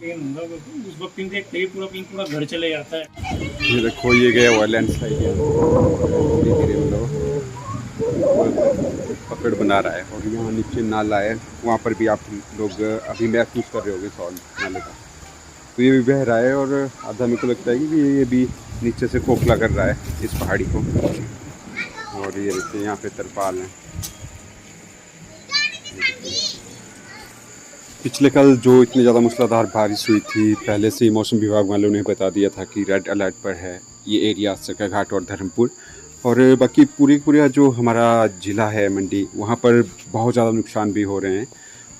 उस वक्त पिंक देखते ही पूरा पिंक पूरा घर चले जाता है। ये देखो ये गया हुआ लैंडस्लाइड धीरे धीरे मतलब पकड़ बना रहा है और यहाँ नीचे नाला है, वहाँ पर भी आप लोग अभी महसूस कर रहे होंगे साउंड नाले का। तो ये भी बह रहा है और आधा मेरे को लगता है कि ये भी नीचे से खोखला कर रहा है इस पहाड़ी को। और ये देखिए यहाँ पे तरपाल है। पिछले कल जो इतनी ज़्यादा मूसलाधार बारिश हुई थी, पहले से ही मौसम विभाग वालों ने बता दिया था कि रेड अलर्ट पर है ये एरिया सरकाघाट और धर्मपुर। और बाकी पूरा जो हमारा ज़िला है मंडी, वहाँ पर बहुत ज़्यादा नुकसान भी हो रहे हैं।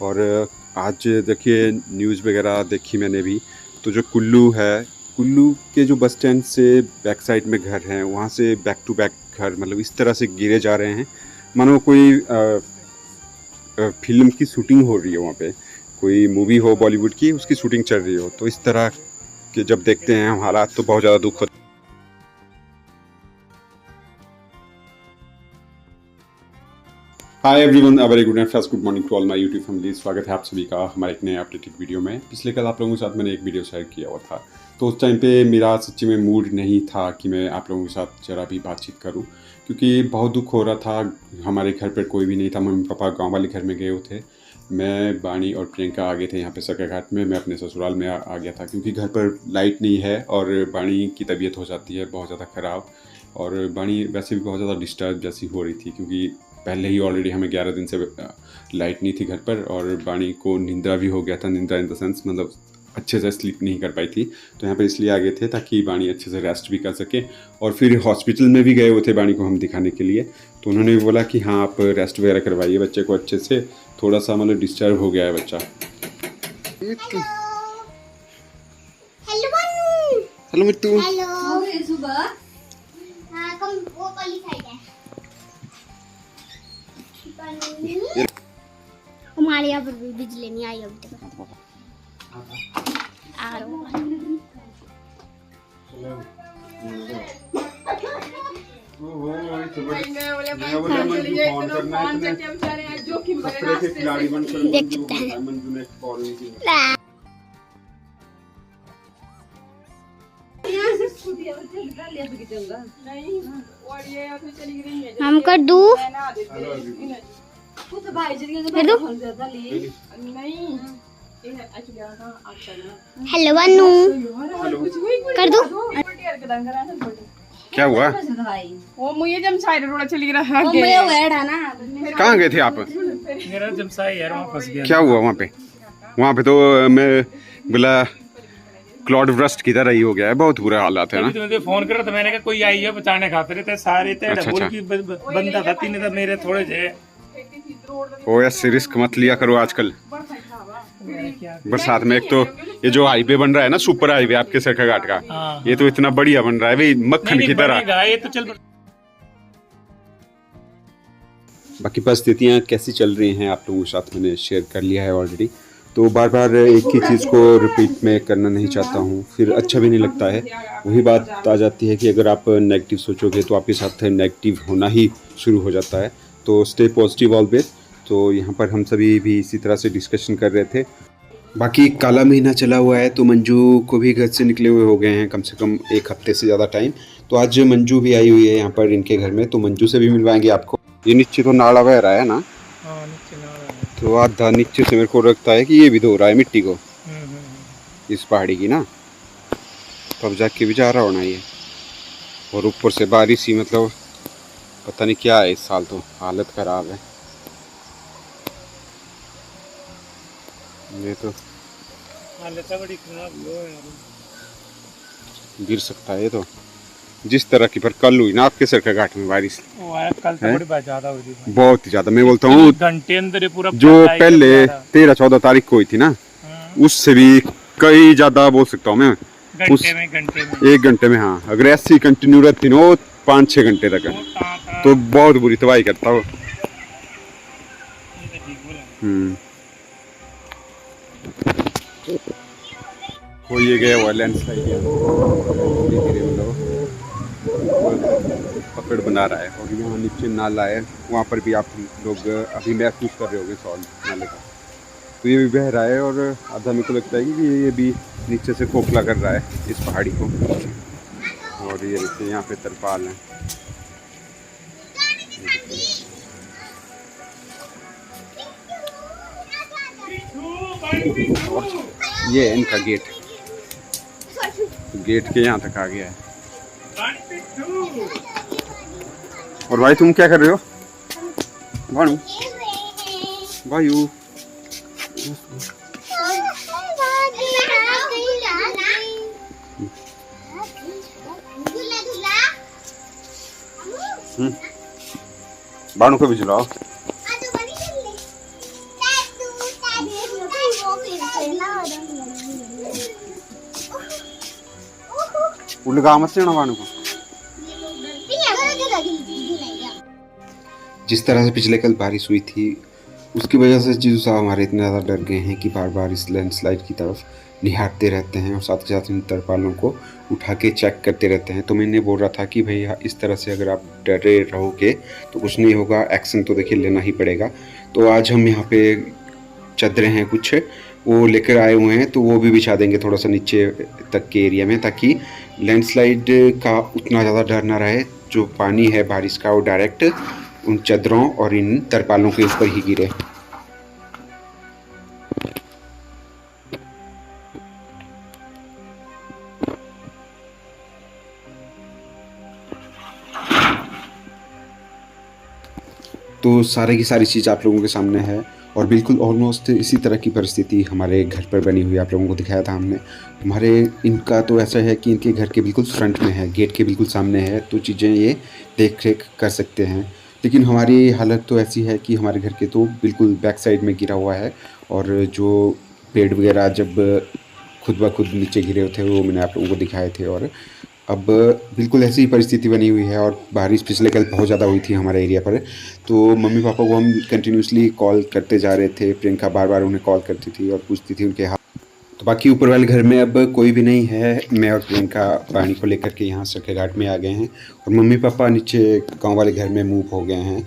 और आज देखिए न्यूज़ वगैरह देखी मैंने भी, तो जो कुल्लू है, कुल्लू के जो बस स्टैंड से बैक साइड में घर हैं, वहाँ से बैक टू बैक घर मतलब इस तरह से गिरे जा रहे हैं मानो कोई फिल्म की शूटिंग हो रही है, वहाँ पे कोई मूवी हो बॉलीवुड की, उसकी शूटिंग चल रही हो। तो इस तरह के जब देखते हैं हम हालात तो बहुत ज़्यादा दुख होता है। Hi everyone, a very good and first good morning to all my YouTube family. स्वागत है आप सभी का हमारे एक नए अपडेटेड वीडियो में। पिछले कल आप लोगों के साथ मैंने एक वीडियो शेयर किया हुआ था, तो उस टाइम पे मेरा सच्ची में मूड नहीं था कि मैं आप लोगों के साथ जरा भी बातचीत करूं, क्योंकि बहुत दुख हो रहा था। हमारे घर पर कोई भी नहीं था, मम्मी पापा गाँव वाले घर में गए हुए थे, मैं, बाणी और प्रियंका आ गए थे यहाँ पे सरकाघाट में। मैं अपने ससुराल में आ गया था क्योंकि घर पर लाइट नहीं है और बाणी की तबीयत हो जाती है बहुत ज़्यादा ख़राब। और बाणी वैसे भी बहुत ज़्यादा डिस्टर्ब जैसी हो रही थी, क्योंकि पहले ही ऑलरेडी हमें 11 दिन से लाइट नहीं थी घर पर, और बाणी को निंद्रा भी हो गया था। निंद्रा इन द सेंस मतलब अच्छे से स्लीप नहीं कर पाई थी। तो यहाँ पे इसलिए आ गए थे ताकि बाणी अच्छे से रेस्ट भी कर सके। और फिर हॉस्पिटल में भी गए हुए थे बाणी को हम दिखाने के लिए, तो उन्होंने भी बोला कि हाँ आप रेस्ट वगैरह करवाइए बच्चे को अच्छे से, थोड़ा सा मतलब डिस्टर्ब हो गया है बच्चा। हेलो मिट्टू। हमारे यहाँ पर भी बिजली नहीं आई अभी तक। देख सकते हैं हम कर दूं हेलो बनू कर दो। क्या हुआ? वो मुझे जमसाई रोड चली रहा है। कहाँ गए थे आप? मेरा जमसाई यार वहाँ फंस गया। क्या हुआ वहाँ पे? वहाँ पे तो मैं बोला क्लॉड ब्रस्ट की तरह ही हो गया है, बहुत बुरा हालात है ना। तो मुझे फोन करा तो मैंने कहा कोई आई है बचाने खातिर, थे सारे थे डबल की बंदा था, तीन तो मेरे थोड़े थे। ओ ऐसे रिस्क मत लिया करो आजकल बरसात में। एक तो ये जो हाईवे बन रहा है ना, सुपर हाईवे आपके सरकाघाट का, ये तो इतना बढ़िया बन रहा है भाई, मक्खन की तरह। ये तो चल। बाकी परिस्थितियाँ कैसी चल रही हैं आप लोगों के साथ मैंने शेयर कर लिया है ऑलरेडी, तो बार बार एक ही चीज़ को रिपीट में करना नहीं चाहता हूँ, फिर अच्छा भी नहीं लगता है। वही बात आ जाती है कि अगर आप नेगेटिव सोचोगे तो आपके साथ नेगेटिव होना ही शुरू हो जाता है। तो स्टे पॉजिटिव ऑलवेज। तो यहाँ पर हम सभी भी इसी तरह से डिस्कशन कर रहे थे। बाकी काला महीना चला हुआ है, तो मंजू को भी घर से निकले हुए हो गए हैं कम से कम एक हफ्ते से ज़्यादा टाइम। तो आज मंजू भी आई हुई है यहाँ पर इनके घर में, तो मंजू से भी मिलवाएंगे आपको। ये नीचे तो नाला बह रहा है ना, तो आधा नीचे से मेरे को लगता है कि ये भी धो रहा है मिट्टी को इस पहाड़ी की ना, तब जाके भी जा रहा होना ये। और ऊपर से बारिश ही, मतलब पता नहीं क्या है इस साल, तो हालत खराब है। ये तो हालत बड़ी खराब हो यार, गिर सकता है ये तो, जिस तरह की पर कल हुई ना आपके सरकाघाट में बारिश, कल तो बड़ी ज्यादा हुई थी, बहुत ही ज्यादा। मैं बोलता हूँ घंटे अंदर पूरा जो पहले 13-14 तारीख को हुई थी ना, उससे भी कई ज्यादा बोल सकता हूँ मैं। घंटे में एक घंटे में, हाँ अगर ऐसी कंटिन्यू रहती ना 5-6 घंटे तक, तो बहुत बुरी तबाही करता हो। हो ये गया हुआ लैंडस्लाइड, धीरे धीरे मतलब पकड़ बना रहा है। और यहाँ नीचे नाला है, वहाँ पर भी आप लोग अभी महसूस कर रहे होंगे साउंड नाले का। तो ये भी बह रहा है और आधा मेरे को लगता है कि ये भी नीचे से खोखला कर रहा है इस पहाड़ी को। और ये देखिए यहाँ पे तरपाल है। ये है इनका गेट, गेट के यहाँ तक आ गया है। और भाई तुम क्या कर रहे हो? भानु वायु भानु को भी चलाओ। उलगा मत से भानु को। जिस तरह से पिछले कल बारिश हुई थी उसकी वजह से जीजू साहब हमारे इतने ज़्यादा डर गए हैं कि बार बार इस लैंडस्लाइड की तरफ निहारते रहते हैं और साथ के साथ इन तरपालों को उठा के चेक करते रहते हैं। तो मैंने बोल रहा था कि भैया इस तरह से अगर आप डरे रहोगे तो कुछ नहीं होगा, एक्शन तो देखिए लेना ही पड़ेगा। तो आज हम यहाँ पे चादरें हैं कुछ वो लेकर आए हुए हैं, तो वो भी बिछा देंगे थोड़ा सा नीचे तक के एरिया में, ताकि लैंडस्लाइड का उतना ज़्यादा डर ना रहे। जो पानी है बारिश का वो डायरेक्ट उन चादरों और इन तरपालों के ऊपर ही गिरे। तो सारे की सारी चीज़ आप लोगों के सामने है और बिल्कुल ऑलमोस्ट इसी तरह की परिस्थिति हमारे घर पर बनी हुई आप लोगों को दिखाया था हमने। हमारे इनका तो ऐसा है कि इनके घर के बिल्कुल फ्रंट में है, गेट के बिल्कुल सामने है, तो चीज़ें ये देख रेख कर सकते हैं। लेकिन हमारी हालत तो ऐसी है कि हमारे घर के तो बिल्कुल बैक साइड में गिरा हुआ है और जो पेड़ वगैरह जब खुद ब खुद नीचे गिरे थे वो मैंने आप लोगों को दिखाए थे। और अब बिल्कुल ऐसी ही परिस्थिति बनी हुई है और बारिश पिछले कल बहुत ज़्यादा हुई थी हमारे एरिया पर। तो मम्मी पापा को हम कंटिन्यूसली कॉल करते जा रहे थे, प्रियंका बार बार उन्हें कॉल करती थी और पूछती थी उनके हाल। तो बाकी ऊपर वाले घर में अब कोई भी नहीं है, मैं और प्रियंका पानी को लेकर के यहाँ सरखे घाट में आ गए हैं और मम्मी पापा नीचे गाँव वाले घर में मूव हो गए हैं।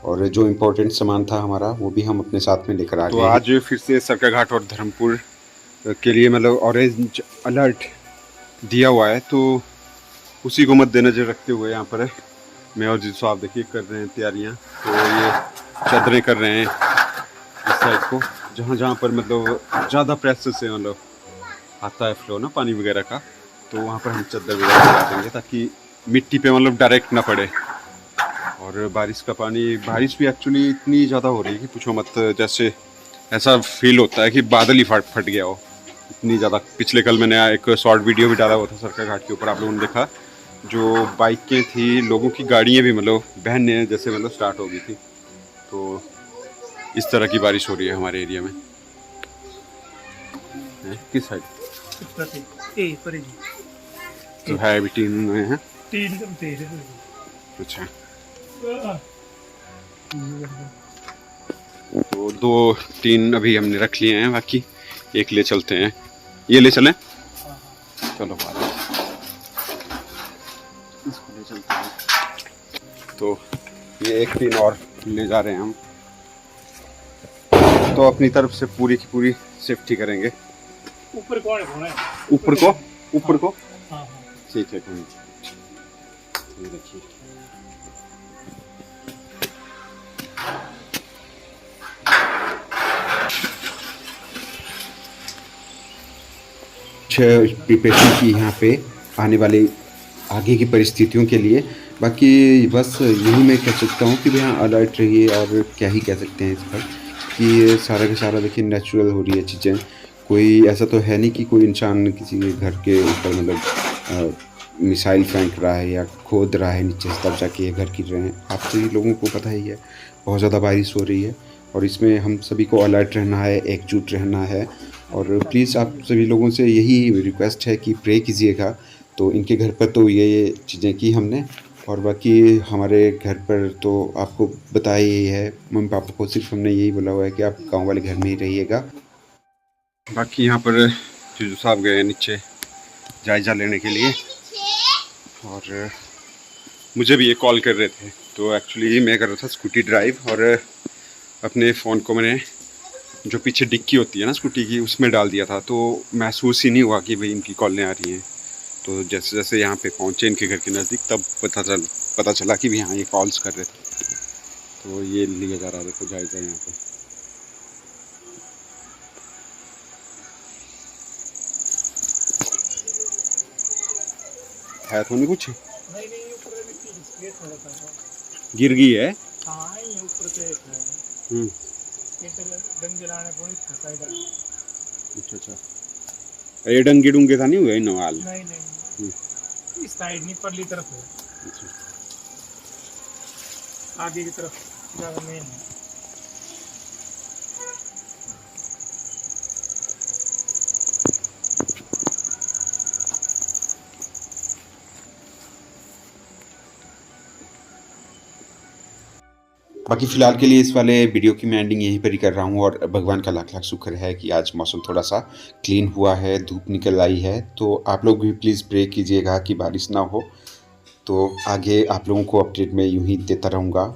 और जो इम्पोर्टेंट सामान था हमारा वो भी हम अपने साथ में लेकर आ गए। तो आज फिर से सरखे घाट और धर्मपुर के लिए मतलब ऑरेंज अलर्ट दिया हुआ है, तो उसी को मद्देनजर रखते हुए यहाँ पर मैं और जीजू साहब देखिए कर रहे हैं तैयारियाँ। तो ये चादरें कर रहे हैं इस साइड को, जहाँ जहाँ पर मतलब ज़्यादा प्रेशर से मतलब आता है फ्लो ना पानी वगैरह का, तो वहाँ पर हम चादर वगैरह लगा देंगे ताकि मिट्टी पे मतलब डायरेक्ट ना पड़े। और बारिश का पानी, बारिश भी एक्चुअली इतनी ज़्यादा हो रही है कि पूछो मत, जैसे ऐसा फील होता है कि बादल ही फट गया हो, इतनी ज़्यादा। पिछले कल मैंने एक शॉर्ट वीडियो भी डाला हुआ था सरका घाट के ऊपर, आप लोगों ने देखा, जो बाइकें थी, लोगों की गाड़ियाँ भी मतलब बहने जैसे मतलब स्टार्ट हो गई थी। तो इस तरह की बारिश हो रही है हमारे एरिया में। किस साइड? तो है अभी टीन में है। अच्छा, तो 2 टीन अभी हमने रख लिए हैं, बाकी एक ले चलते हैं। ये ले चलें? चलो इसको ले चलते हैं। तो ये एक टीन और ले जा रहे हैं हम, तो अपनी तरफ से पूरी की पूरी सेफ्टी करेंगे। ऊपर कौन है? ऊपर को ठीक है। ये देखिए प्रिपरेशन की यहाँ पे आने वाले आगे की परिस्थितियों के लिए। बाकी बस यही मैं कह सकता हूँ कि भैया अलर्ट रहिए, और क्या ही कह सकते हैं इस पर कि सारा का सारा देखिए नेचुरल हो रही है चीज़ें। कोई ऐसा तो है नहीं कि कोई इंसान किसी के घर के ऊपर मतलब मिसाइल फेंक रहा है या खोद रहा है नीचे से तब जाके ये घर गिर रहे हैं। आप सभी लोगों को पता ही है बहुत ज़्यादा बारिश हो रही है और इसमें हम सभी को अलर्ट रहना है, एकजुट रहना है। और प्लीज़ आप सभी लोगों से यही रिक्वेस्ट है कि प्रे कीजिएगा। तो इनके घर पर तो ये चीज़ें की हमने, और बाकी हमारे घर पर तो आपको बताया ही है, मम्मी पापा को सिर्फ हमने यही बोला हुआ है कि आप गांव वाले घर में ही रहिएगा। बाकी यहाँ पर जीजू साहब गए नीचे जायज़ा लेने के लिए, और मुझे भी ये कॉल कर रहे थे। तो एक्चुअली मैं कर रहा था स्कूटी ड्राइव, और अपने फ़ोन को मैंने जो पीछे डिक्की होती है ना स्कूटी की, उसमें डाल दिया था, तो महसूस ही नहीं हुआ कि भाई इनकी कॉलें आ रही हैं। तो जैसे जैसे यहाँ पे पहुँचे इनके घर के नज़दीक, तब पता चला कि भी हाँ ये कॉल्स कर रहे थे। तो ये लिया जा रहा है, देखो जायज़ा यहाँ पे। है तो नहीं कुछ, गिर गई है। अच्छा, ये डंगे डूंगे था नहीं हुए नवाल? नहीं, इस साइड नहीं, परली तरफ है। आगे की तरफ ज्यादा मेन है। बाकी फ़िलहाल के लिए इस वाले वीडियो की मैं एंडिंग यहीं पर ही कर रहा हूँ। और भगवान का लाख लाख शुक्र है कि आज मौसम थोड़ा सा क्लीन हुआ है, धूप निकल आई है। तो आप लोग भी प्लीज़ प्रे कीजिएगा कि बारिश ना हो। तो आगे आप लोगों को अपडेट मैं यूं ही देता रहूँगा।